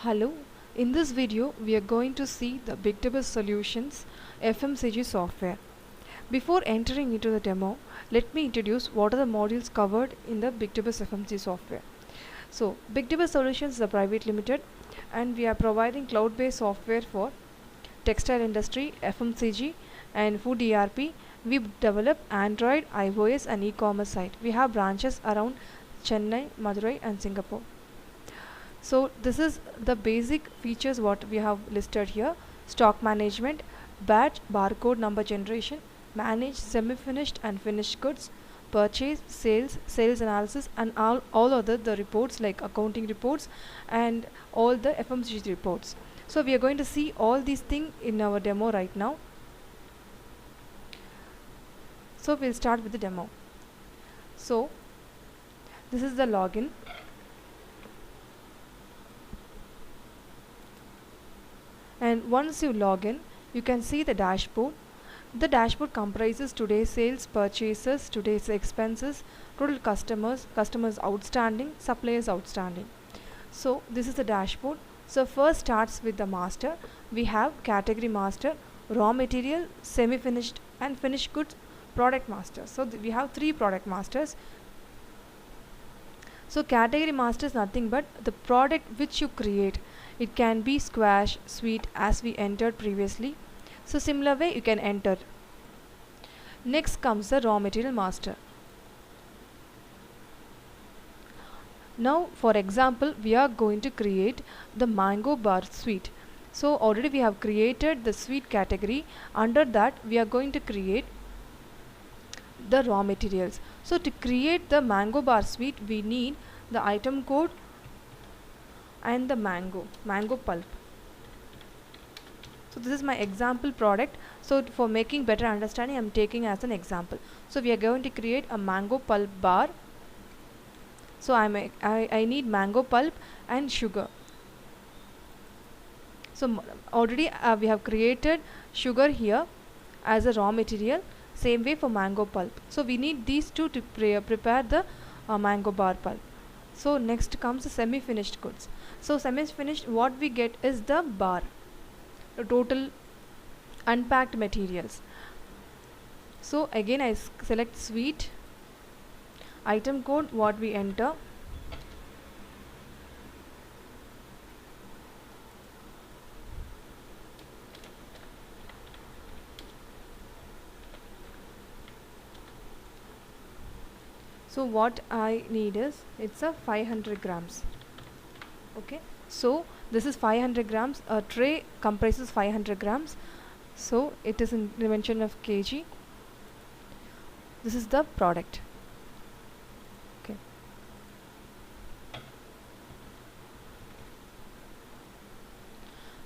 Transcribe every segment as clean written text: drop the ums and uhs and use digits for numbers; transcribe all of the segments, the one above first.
Hello, in this video we are going to see the Bigtable Solutions FMCG software. Before entering into the demo, let me introduce what are the modules covered in the Bigtable FMCG software. So, Bigtable Solutions is a private limited and we are providing cloud-based software for textile industry, FMCG and food ERP. We develop Android, iOS and e-commerce site. We have branches around Chennai, Madurai and Singapore. So this is the basic features what we have listed here: stock management, batch barcode number generation, manage semi-finished and finished goods, purchase, sales analysis and all other the reports like accounting reports and all the FMCG reports. So we are going to see all these things in our demo right now. So we'll start with the demo. So this is the login. And once you log in, you can see the dashboard. The dashboard comprises today's sales, purchases, today's expenses, total customers outstanding, suppliers outstanding. So this is the dashboard. So first starts with the master. We have category master, raw material, semi-finished and finished goods, product master. So we have three product masters. So category master is nothing but the product which you create. It can be squash, sweet as we entered previously. So similar way you can enter. Next comes the raw material master. Now for example we are going to create the mango bar sweet. So already we have created the sweet category. Under that we are going to create the raw materials. So to create the mango bar sweet we need the item code and the mango pulp. So this is my example product. So for making better understanding I am taking as an example. So we are going to create a mango pulp bar. So I need mango pulp and sugar. So already we have created sugar here as a raw material. Same way for mango pulp. So we need these two to prepare the mango bar pulp. So next comes the semi-finished goods. So semi-finished, what we get is the bar, the total unpacked materials. So again I select sweet, item code what we enter, so what I need is it's a 500 grams. Okay, so this is 500 grams. A tray comprises 500 grams. So it is in dimension of kg. This is the product. Okay.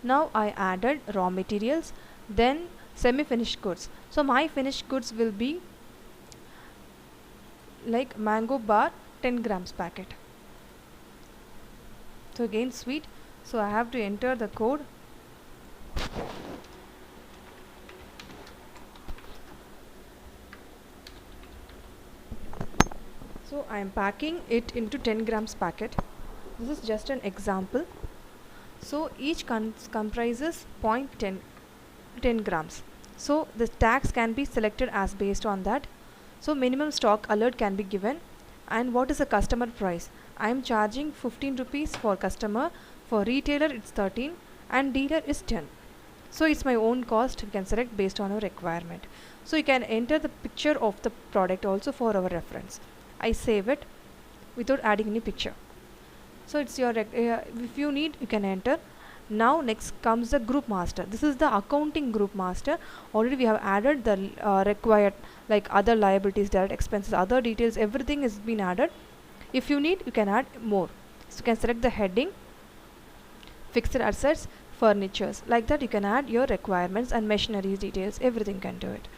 Now I added raw materials, then semi-finished goods. So my finished goods will be like mango bar 10 grams packet. So again sweet, so I have to enter the code. So I am packing it into 10 grams packet. This is just an example. So each comprises 0.10 grams. So the tags can be selected as based on that. So minimum stock alert can be given. And what is the customer price? I am charging 15 rupees for customer, for retailer it's 13 and dealer is 10. So it's my own cost, we can select based on our requirement. So you can enter the picture of the product also for our reference. I save it without adding any picture. So it's your if you need you can enter. Now next comes the group master. This is the accounting group master. Already we have added the required like other liabilities, direct expenses, other details, everything has been added. If you need you can add more. So you can select the heading, fixed assets, furnitures. Like that you can add your requirements and machineries details, everything can do it.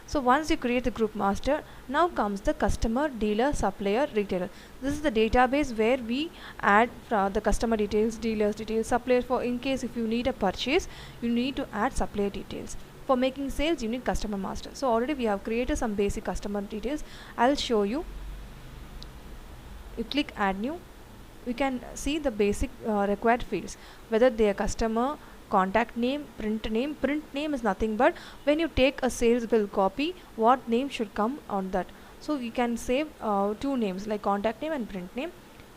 So once you create the group master, now comes the customer, dealer, supplier, retailer. This is the database where we add the customer details, dealers details, supplier. For in case if you need a purchase, you need to add supplier details. For making sales, you need customer master. So already we have created some basic customer details. I'll show you. You click add new. we can see the basic required fields, whether they are customer, contact name, print name. Print name is nothing but when you take a sales bill copy, what name should come on that. So you can save two names like contact name and print name,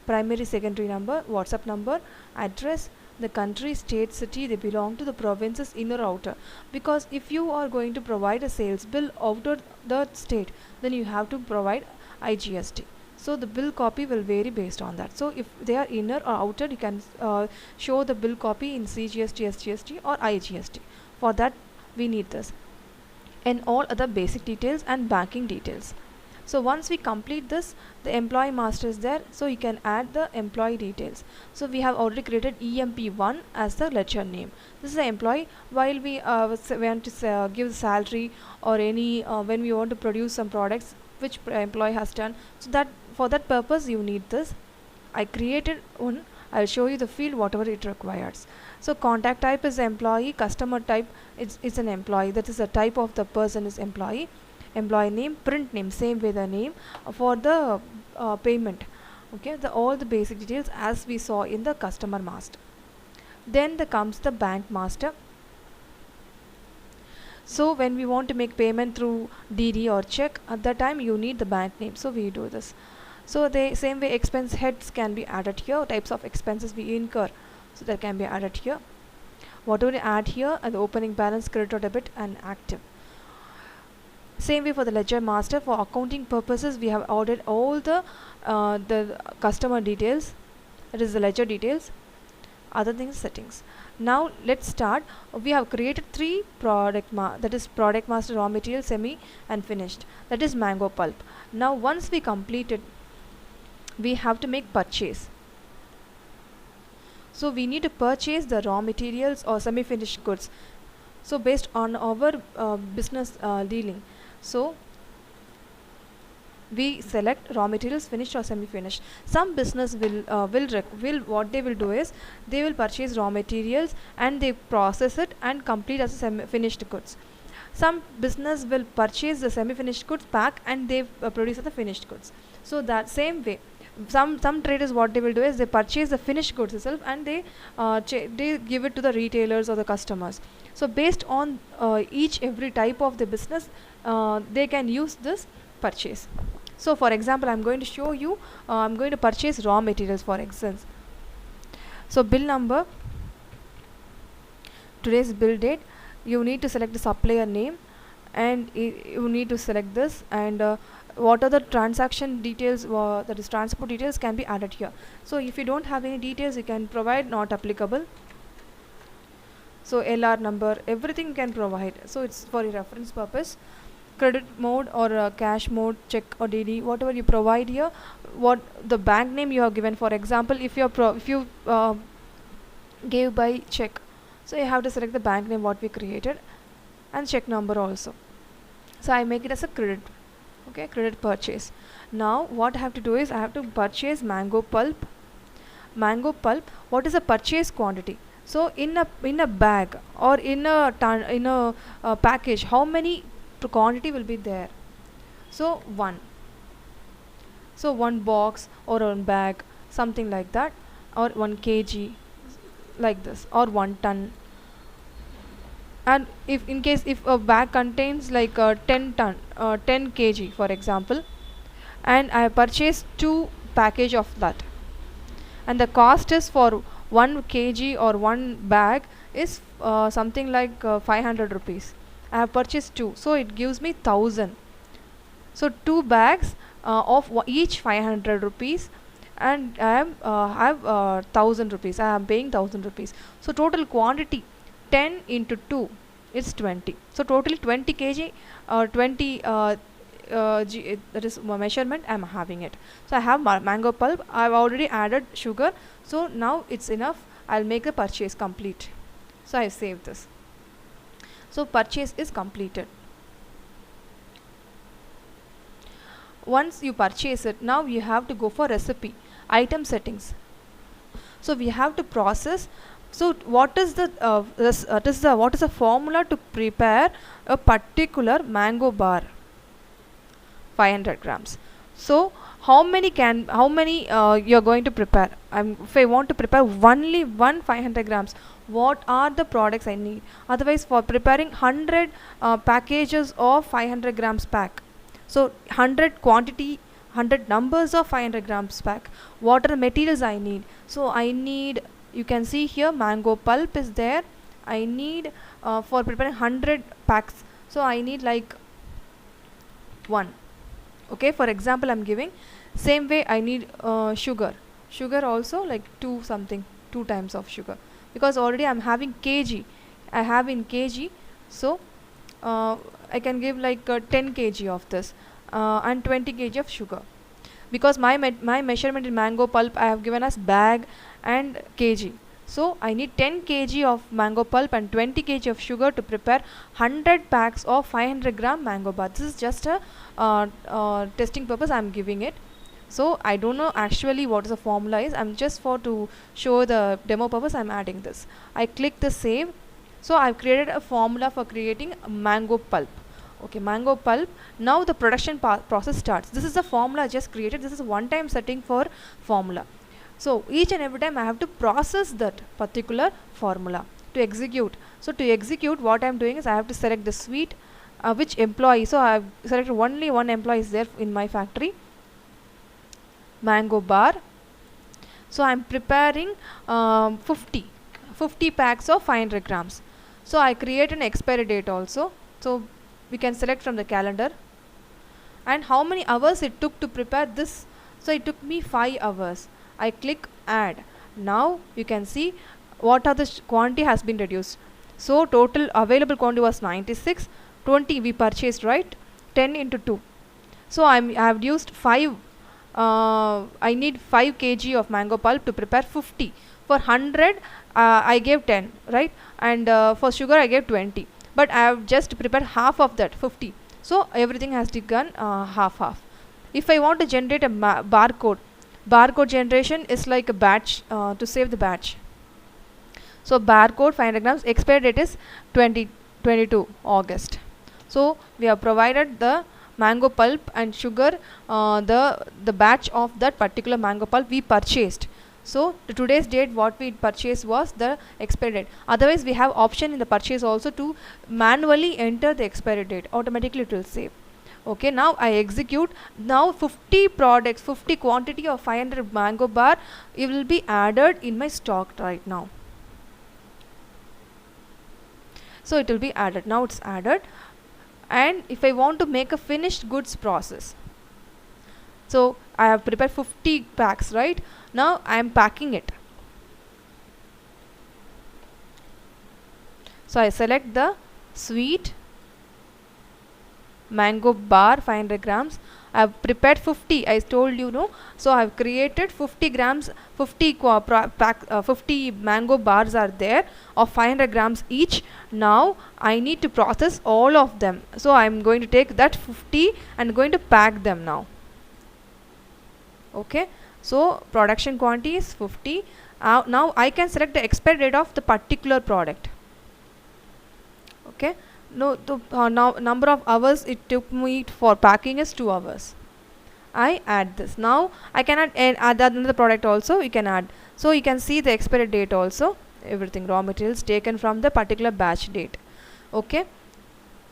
primary secondary number, WhatsApp number, address, the country, state, city they belong to, the provinces, inner outer. Because if you are going to provide a sales bill outer the state, then you have to provide IGST. So the bill copy will vary based on that. So if they are inner or outer, you can show the bill copy in CGST, SGST or IGST. For that we need this, and all other basic details and banking details. So once we complete this, the employee master is there, so you can add the employee details. So we have already created EMP1 as the ledger name. This is the employee. While we want to give the salary or any when we want to produce some products which employee has done, so that for that purpose you need this. I created one. I'll show you the field whatever it requires. So contact type is employee, customer type it's an employee, that is the type of the person is employee. Employee name, print name, same way the name for the payment. Okay, all the basic details as we saw in the customer master. Then comes the bank master. So when we want to make payment through DD or check, at that time you need the bank name, so we do this. So the same way expense heads can be added here, types of expenses we incur, so that can be added here. Whatever we add here are the opening balance, credit or debit and active. Same way for the ledger master. For accounting purposes we have ordered all the customer details, that is the ledger details, other things settings. Now let's start. We have created three that is product master, raw material, semi and finished, that is mango pulp. Now once we complete it, we have to make purchase. So we need to purchase the raw materials or semi finished goods, so based on our business dealing. So we select raw materials, finished or semi finished. Some business will what they will do is they will purchase raw materials and they process it and complete as a semi finished goods. Some business will purchase the semi finished goods pack and they produce as the finished goods. So that same way some traders what they will do is they purchase the finished goods itself and they give it to the retailers or the customers. So based on every type of the business, they can use this purchase. So for example, I'm going to show you, I'm going to purchase raw materials for instance. So bill number, today's bill date, you need to select the supplier name and you need to select this, and what are the transaction details, that is transport details can be added here. So if you don't have any details you can provide not applicable. So LR number, everything you can provide, so it's for a reference purpose. Credit mode or cash mode, check or DD, whatever you provide here. What the bank name you have given, for example if you gave by check, so you have to select the bank name what we created and check number also. So I make it as a credit. Okay, credit purchase. Now what I have to do is I have to purchase mango pulp. Mango pulp, what is the purchase quantity? So in a bag or in a package, how many quantity will be there? So one. So one box or one bag, something like that, or 1 kg like this, or 1 ton. And if in case if a bag contains like 10 kg for example, and I purchased 2 package of that, and the cost is for 1 kg or 1 bag is something like 500 rupees. I have purchased 2, so it gives me 1000. So 2 bags of each 500 rupees, and I have 1000 rupees. I am paying 1000 rupees. So total quantity 10 into 2 is 20. So totally 20 kg or 20 that is measurement I am having it. So I have mango pulp. I have already added sugar, so now it's enough. I'll make the purchase complete. So I save this. So purchase is completed. Once you purchase it, now you have to go for recipe, item settings. So we have to process. So what is the what is the formula to prepare a particular mango bar? 500 grams. So how many you're going to prepare? If I want to prepare only one 500 grams, what are the products I need? Otherwise, for preparing 100 packages of 500 grams pack, so 100 quantity, 100 numbers of 500 grams pack, what are the materials I need? So I need, you can see here, mango pulp is there. I need for preparing 100 packs, so I need like one. Okay, for example, I'm giving. Same way I need sugar also, like 2 something, 2 times of sugar, because already I'm having kg, I have in kg. So I can give like 10 kg of this, and 20 kg of sugar, because my measurement in mango pulp I have given as bag and kg. So I need 10 kg of mango pulp and 20 kg of sugar to prepare 100 packs of 500 gram mango bar. This is just a testing purpose I am giving it. So I don't know actually what is the formula is. I'm just for to show the demo purpose I'm adding this. I click the save. So I've created a formula for creating a mango pulp. Okay, mango pulp. Now the production process starts. This is the formula I just created. This is a one-time setting for formula. So each and every time I have to process that particular formula to execute. So to execute, what I am doing is I have to select the suite, which employee. So I have selected only one employee is there in my factory, mango bar. So I am preparing 50 packs of 500 grams. So I create an expiry date also. So we can select from the calendar, and how many hours it took to prepare this. So it took me 5 hours. I click add. Now you can see what are the quantity has been reduced. So total available quantity was 96, 20 we purchased, right? 10 into 2. So I have used 5. I need 5 kg of mango pulp to prepare 50. For 100 I gave 10, right? And for sugar I gave 20. But I have just prepared half of that, 50. So everything has gone half. If I want to generate a barcode generation is like a batch, to save the batch. So barcode 500 grams, expiry date is 22 August. So we have provided the mango pulp and sugar, the batch of that particular mango pulp we purchased. So the today's date what we purchased was the expiry date. Otherwise we have option in the purchase also to manually enter the expiry date. Automatically it will save. Okay, now I execute. Now 50 products, 50 quantity of 500 mango bar, it will be added in my stock right now. So it will be added. Now it's added. And if I want to make a finished goods process, so I have prepared 50 packs, right? Now I am packing it. So I select the sweet mango bar 500 grams. I have prepared 50, I told you, no? So I have created 50 grams, 50 mango bars are there of 500 grams each. Now I need to process all of them. So I am going to take that 50 and going to pack them now. Okay, so production quantity is 50. Now I can select the expiry date of the particular product. Okay. No, the now number of hours it took me for packing is 2 hours. I add this. Now I can add another product also. You can add. So you can see the expiry date also. Everything raw materials taken from the particular batch date. Okay,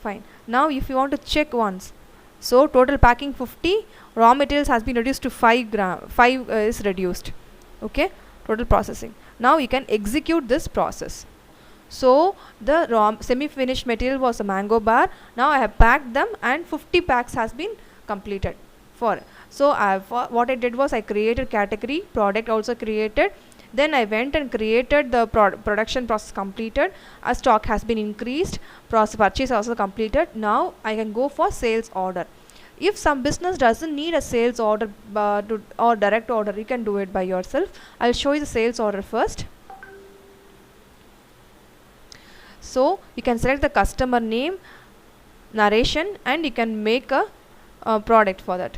fine. Now if you want to check once, so total packing 50, raw materials has been reduced to 5 gram. 5 is reduced. Okay, total processing. Now you can execute this process. So the raw semi-finished material was a mango bar. Now I have packed them and 50 packs has been completed. So what I did was I created category, product also created. Then I went and created the production process completed. A stock has been increased. Purchase also completed. Now I can go for sales order. If some business doesn't need a sales order or direct order, you can do it by yourself. I'll show you the sales order first. So you can select the customer name, narration, and you can make a product for that.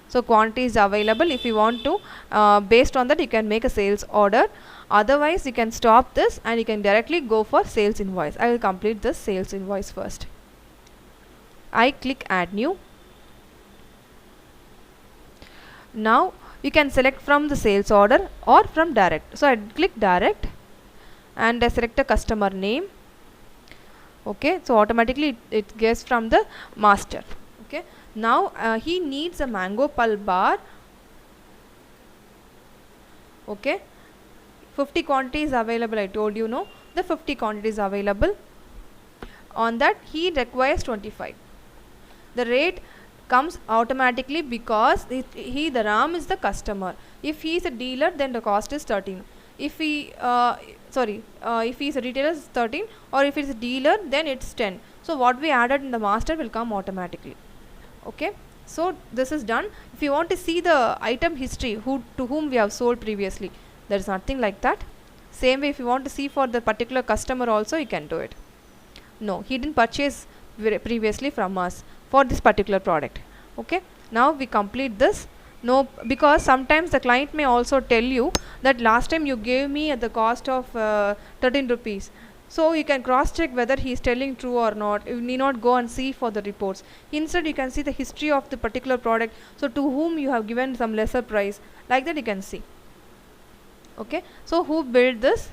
So quantity is available. If you want to, based on that you can make a sales order. Otherwise you can stop this and you can directly go for sales invoice. I will complete this sales invoice first. I click add new. Now you can select from the sales order or from direct. So I click direct and I select a customer name. Okay, so automatically it gets from the master. Okay, now he needs a mango pulp bar. Okay, 50 quantities available, I told you, no, the 50 quantities available. On that he requires 25. The rate comes automatically because the Ram is the customer. If he is a dealer, then the cost is 13. If he if he is a retailer, it's 13, or if it's a dealer, then it's 10. So what we added in the master will come automatically. Okay, so this is done. If you want to see the item history, to whom we have sold previously, there is nothing like that. Same way, if you want to see for the particular customer also, you can do it. No, he didn't purchase previously from us for this particular product. Okay, now we complete this. No, because sometimes the client may also tell you that last time you gave me at the cost of 13 rupees. So you can cross check whether he is telling true or not. You need not go and see for the reports. Instead you can see the history of the particular product, so to whom you have given some lesser price, like that you can see. Okay, so who built this?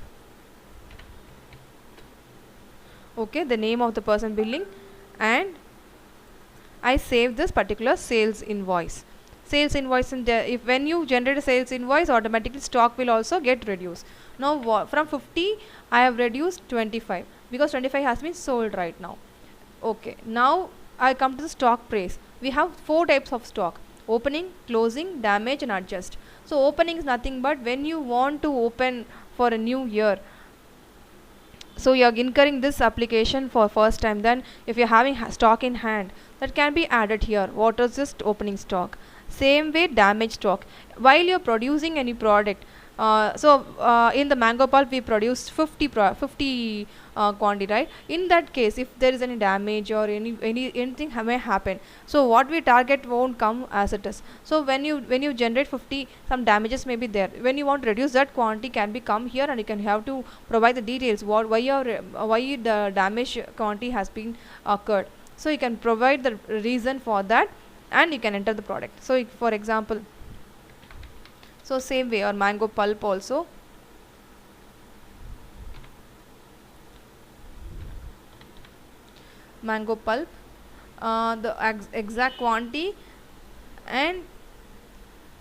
Okay, the name of the person billing, and I save this particular sales invoice. Sales invoice, in if when you generate a sales invoice, automatically stock will also get reduced. Now from 50 I have reduced 25 because 25 has been sold right now. Okay, now I come to the stock price. We have 4 types of stock: opening, closing, damage and adjust. So opening is nothing but when you want to open for a new year. So you are incurring this application for first time, then if you are having stock in hand, that can be added here. What is this opening stock? Same way, damage stock. While you are producing any product, in the mango pulp we produced 50 quantity, right? In that case, if there is any damage or anything may happen, so what we target won't come as it is. So when you generate 50, some damages may be there. When you want to reduce that quantity, can be come here and you can have to provide the details why the damage quantity has been occurred. So you can provide the reason for that and you can enter the product. So for example, so same way, or mango pulp also. Mango pulp, the exact quantity, and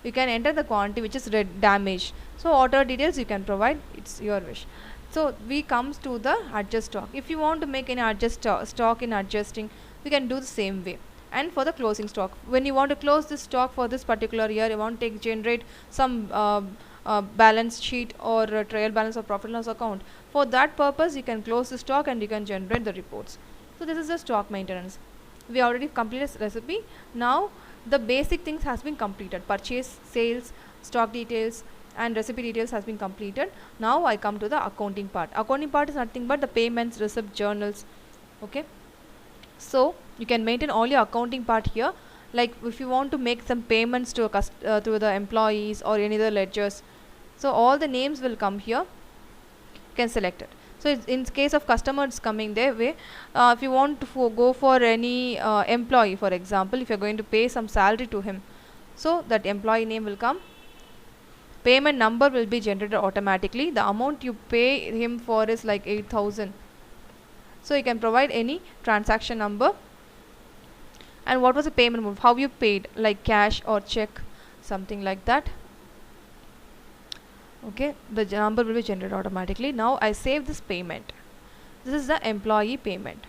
you can enter the quantity which is damaged. So order details you can provide, it's your wish. So we comes to the adjust stock. If you want to make any adjust stock in adjusting, we can do the same way. And for the closing stock, when you want to close this stock for this particular year, you want to generate some balance sheet or trial balance or profit loss account. For that purpose, you can close the stock and you can generate the reports. So this is the stock maintenance. We already completed this recipe. Now the basic things has been completed: purchase, sales, stock details and recipe details has been completed. Now I come to the accounting part. Accounting part is nothing but the payments, receipt, journals. Okay, so you can maintain all your accounting part here. Like if you want to make some payments to to the employees or any other ledgers, so all the names will come here. You can select it. So in case of customers coming their way, if you want to go for any employee, for example, if you're going to pay some salary to him, so that employee name will come. Payment number will be generated automatically. The amount you pay him for is like 8,000. So you can provide any transaction number. And what was the payment mode? How you paid, like cash or check, something like that. Okay, the number will be generated automatically. Now I save this payment. This is the employee payment.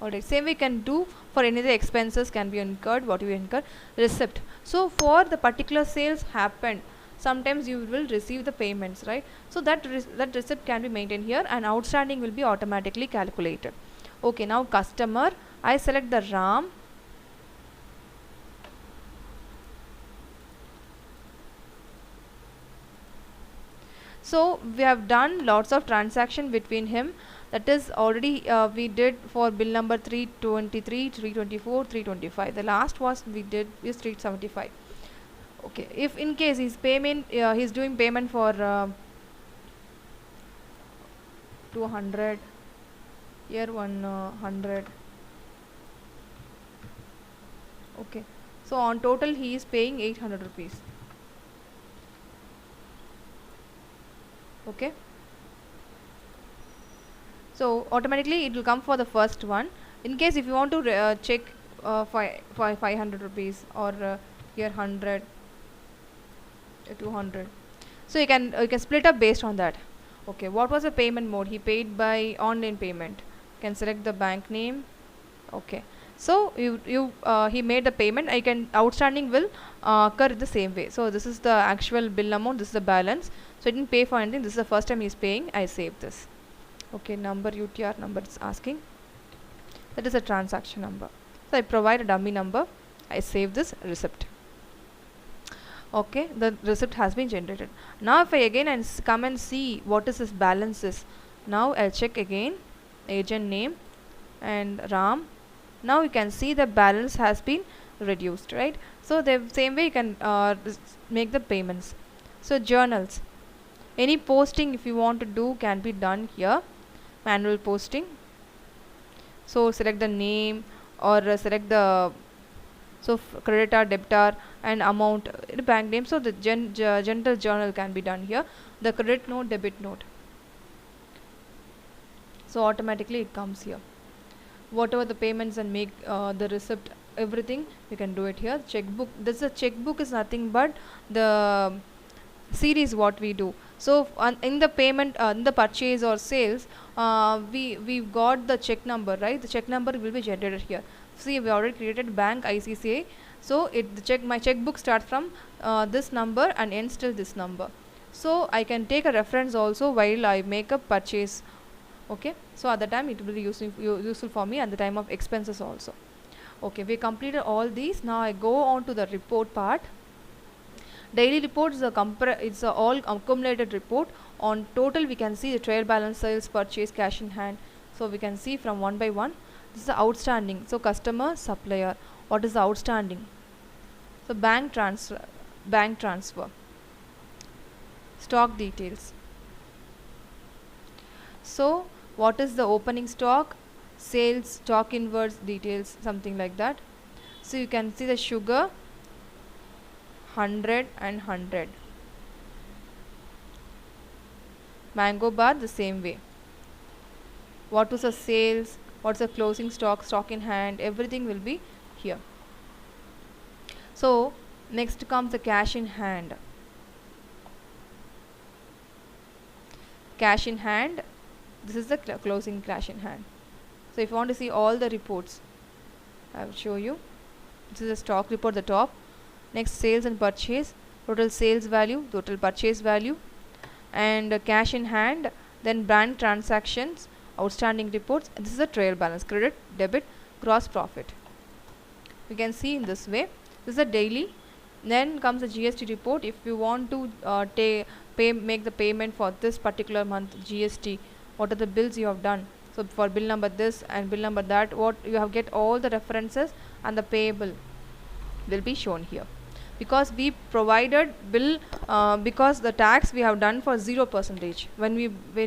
Alright, same we can do for any of the expenses can be incurred, what you incur. Receipt. So for the particular sales happened, sometimes you will receive the payments, right? So that receipt can be maintained here and outstanding will be automatically calculated. Okay, now customer, I select the Ram. So we have done lots of transaction between him. That is already we did for bill number 323, 324, 325. The last was we did is 375. Okay, if in case his payment, he's doing payment for 200, here 100. Okay, So on total he is paying 800 rupees. Okay, so automatically it will come for the first one. In case if you want to check for 500 rupees or here 100, 200, so you can split up based on that. Okay, what was the payment mode? He paid by online payment. You can select the bank name. Okay, so he made the payment. I can outstanding will occur the same way. So this is the actual bill amount, this is the balance. So I didn't pay for anything, this is the first time he's paying. I save this. Okay, number, UTR number it's asking, that is a transaction number. So I provide a dummy number. I save this receipt. Okay, the receipt has been generated. Now if I again and come and see what is this balance is, now I'll check again agent name and Ram. Now you can see the balance has been reduced, right? So the same way you can make the payments. So journals, any posting if you want to do can be done here, manual posting. So select the name or select the creditor, debitor and amount, bank name. So the general journal can be done here, the credit note, debit note. So automatically it comes here. Whatever the payments and make the receipt, everything you can do it here. Checkbook, this is checkbook is nothing but the series what we do. So in the payment, in the purchase or sales, we've got the check number, right? The check number will be generated here. See, we already created bank ICCA. So my checkbook starts from this number and ends till this number. So I can take a reference also while I make a purchase. Okay, so at the time it will be useful for me at the time of expenses also. Okay, we completed all these. Now I go on to the report part. Daily report is it's a all accumulated report. On total we can see the trail balance, sales, purchase, cash in hand. So we can see from one by one. This is the outstanding. So customer, supplier, what is the outstanding? So bank transfer, stock details. So what is the opening stock, sales, stock inwards details, something like that. So you can see the sugar 100 and 100, mango bar the same way. What was the sales, what's the closing stock, stock in hand, everything will be here. So next comes the cash in hand. Cash in hand, this is the closing cash in hand. So if you want to see all the reports, I will show you. This is the stock report, the top. Next, sales and purchase, total sales value, total purchase value, and cash in hand, then bank transactions, outstanding reports. This is the trail balance, credit, debit, gross profit. We can see in this way. This is a daily. Then comes the GST report. If you want to make the payment for this particular month GST, what are the bills you have done? So for bill number this and bill number that, what you have get all the references and the payable will be shown here. Because we provided bill, because the tax we have done for 0%. When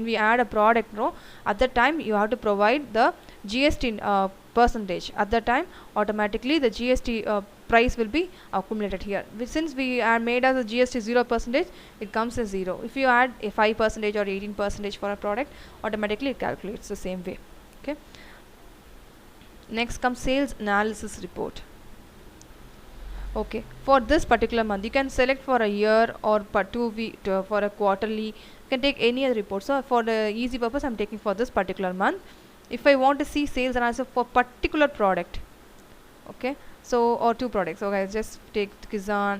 we add a product, no, at that time you have to provide the GST percentage. At that time automatically the GST price will be accumulated here. Since we are made as a GST 0%, it comes as 0. If you add a 5% or 18% for a product, automatically it calculates the same way. Okay. Next comes sales analysis report. Okay, for this particular month you can select for a year or for 2 week for a quarterly. You can take any other report. So for the easy purpose I'm taking for this particular month. If I want to see sales analysis for particular product, okay, so or 2 products, okay, just take Kizan,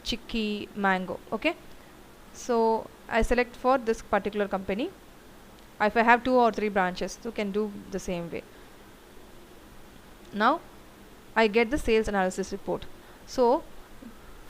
Chicky, Mango. Okay, so I select for this particular company. If I have 2 or 3 branches, so can do the same way. Now I get the sales analysis report. So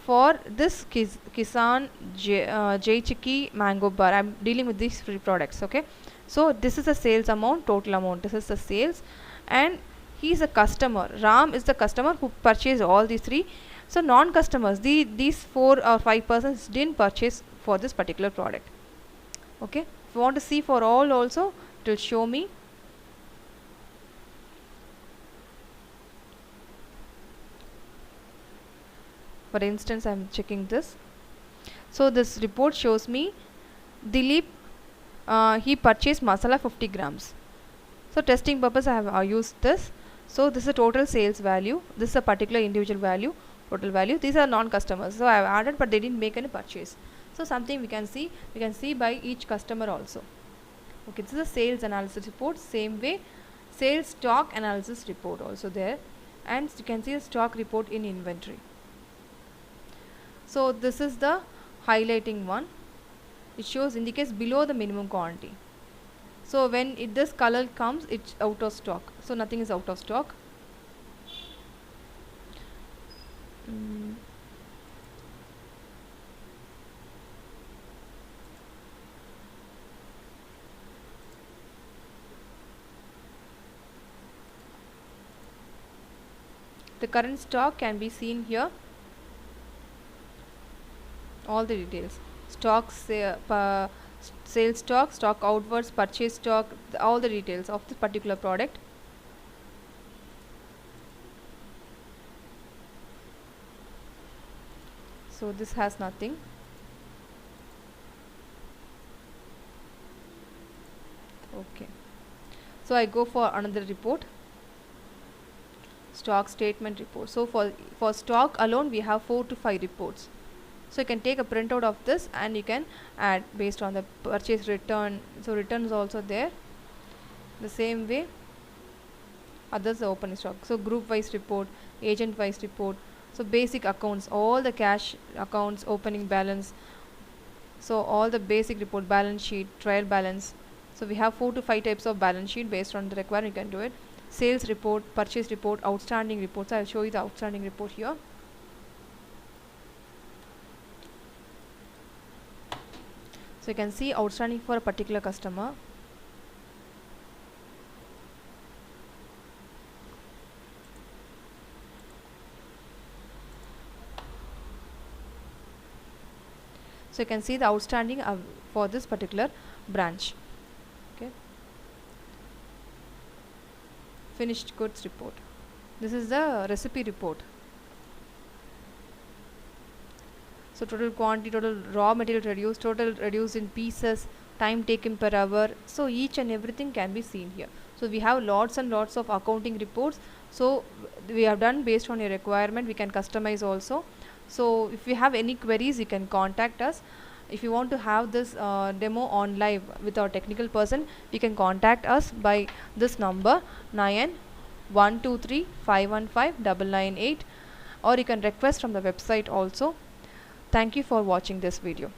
for this Kisan, J Chicky, Mango Bar, I'm dealing with these 3 products. Okay, so this is the sales amount, total amount. This is the sales, and he is a customer. Ram is the customer who purchased all these 3. So non-customers, these 4 or 5 persons didn't purchase for this particular product. Okay, if you want to see for all also, it will show me. For instance, I'm checking this. So this report shows me Dilip, he purchased masala 50 grams. So testing purpose I have used this. So this is a total sales value. This is a particular individual value, total value. These are non-customers. So I have added, but they didn't make any purchase. So something we can see by each customer also. Okay, this is a sales analysis report. Same way, sales stock analysis report also there, and you can see a stock report in inventory. So this is the highlighting one. It shows indicates below the minimum quantity. So when this color comes, it's out of stock. So nothing is out of stock. The current stock can be seen here. All the details: stock, sales stock, stock outwards, purchase stock, all the details of this particular product. So this has nothing. Okay, so I go for another report, stock statement report. So for stock alone we have 4 to 5 reports. So you can take a printout of this and you can add based on the purchase return. So return is also there. The same way others are open stock. So group wise report, agent wise report. So basic accounts, all the cash accounts, opening balance. So all the basic report, balance sheet, trial balance. So we have 4 to 5 types of balance sheet based on the requirement. You can do it. Sales report, purchase report, outstanding reports. I'll show you the outstanding report here. So you can see outstanding for a particular customer. So you can see the outstanding for this particular branch. Okay. Finished goods report. This is the recipe report. So total quantity, total raw material reduced, total reduced in pieces, time taken per hour. So each and everything can be seen here. So we have lots and lots of accounting reports. So we have done based on your requirement. We can customize also. So if you have any queries, you can contact us. If you want to have this demo on live with our technical person, you can contact us by this number 9123515998, or you can request from the website also. Thank you for watching this video.